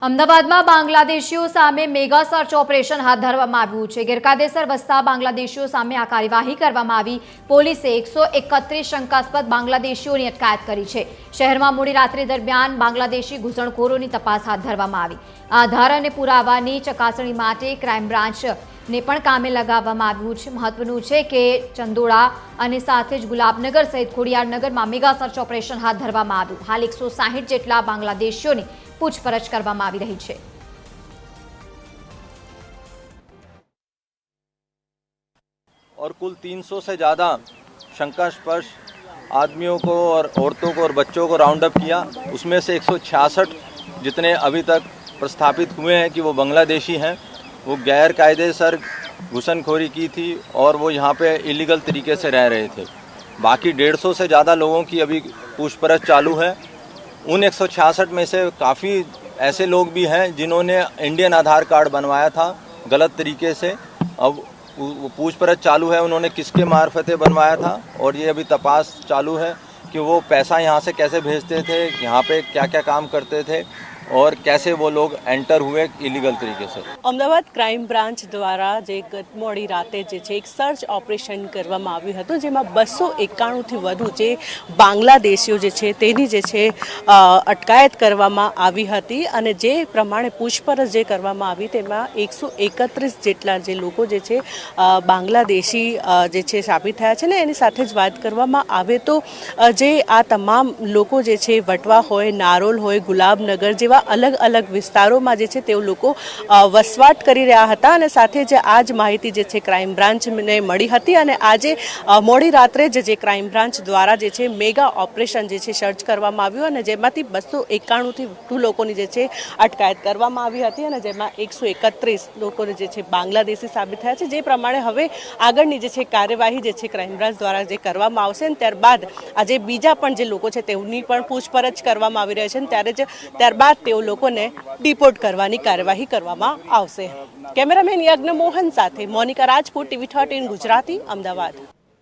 અમદાવાદમાં બાંગ્લાદેશીઓ સામે mega search operation હાથ ધરવામાં આવ્યું છે। ગેરકાયદેસર વસતા બાંગ્લાદેશીઓ સામે આ કાર્યવાહી કરવામાં આવી। પોલીસે 131 શંકાસ્પદ બાંગ્લાદેશીઓની અટકાયત કરી છે। શહેરમાં મોડી રાત્રે દરમિયાન બાંગ્લાદેશી ઘૂસણખોરોની તપાસ હાથ ધરવામાં આવી। આધાર અને પુરાવાની ચકાસણી માટે ક્રાઇમ બ્રાન્ચને પણ કામે લગાવવામાં આવ્યું છે। મહત્વનું છે કે ચંદોડા અને સાથે જ ગુલાબનગર સહિત ખોડિયારનગરમાં મેગા સર્ચ ઓપરેશન હાથ ધરવામાં આવ્યું। હાલ 160 જેટલા બાંગ્લાદેશીઓની पूछपरछ કરવામાં આવી રહી છે। और कुल 300 से ज़्यादा शंकास्पद आदमियों को और औरतों को और बच्चों को राउंड अप किया। उसमें से 166 जितने अभी तक प्रस्थापित हुए हैं कि वो बांग्लादेशी हैं, वो गैर कायदेसर घुसनखोरी की थी और वो यहाँ पे इलीगल तरीके से रह रहे थे। बाकी 150 से ज़्यादा लोगों की अभी पूछपरछ चालू है। उन 166 में से काफ़ी ऐसे लोग भी हैं जिन्होंने इंडियन आधार कार्ड बनवाया था गलत तरीके से। अब पूछपरछ चालू है उन्होंने किसके मार्फते बनवाया था, और ये अभी तपास चालू है कि वो पैसा यहाँ से कैसे भेजते थे, यहाँ पे क्या क्या काम करते थे और कैसे वो लोग एंटर हुए इलीगल तरीके से। अमदावाद क्राइम ब्रांच द्वारा जे गत मोडी राते जे छे एक सर्च ऑपरेशन करवामां आव्युं हतुं, जेमां 291 थी वधु जे बांग्लादेशीओ जे छे तेनी जे छे अटकायत करवामां आवी हती अने जे प्रमाणे पूछपरछ जे करवामां आवी तेमां 131 जेटला जे लोको जे छे बांग्लादेशी जे छे साबित थया छे। ने एनी साथे ज वात करवामां आवे तो जे आ तमाम लोको जे छे वटवा होय, नारोल होय, गुलाबनगर जेवा अलग अलग विस्तारों जे छे तेओ लोको वसवाट करी रह्या हता अने साथे ज आज माहिती जे छे क्राइम ब्रांच ने मળી હતી અને આજે મોડી રાત્રે જે ક્રાઇમ બ્રાન્ચ દ્વારા જે છે મેગા ઓપરેશન જે છે સર્ચ કરવામાં આવ્યું અને જેમાંથી 291 થી વધુ લોકોની જે છે અટકાયત કરવામાં આવી હતી અને જેમાં 131 લોકો જે છે બાંગ્લાદેશી સાબિત થયા છે। જે પ્રમાણે હવે આગળની જે છે કાર્યવાહી જે છે ક્રાઇમ બ્રાન્ચ દ્વારા જે કરવામાં આવશે અને ત્યારબાદ આજે બીજા પણ જે લોકો છે તેઓની પણ પૂછપરછ કરવામાં આવી રહી છે ત્યારે ત્યારબાદ તેઓ લોકોને ડિપોર્ટ કરવાની કાર્યવાહી કરવામાં આવશે। કેમેરામેન યજ્ઞ મોહન સાથે મોનિકા રાજપૂત, TV 13 ગુજરાતી, અમદાવાદ।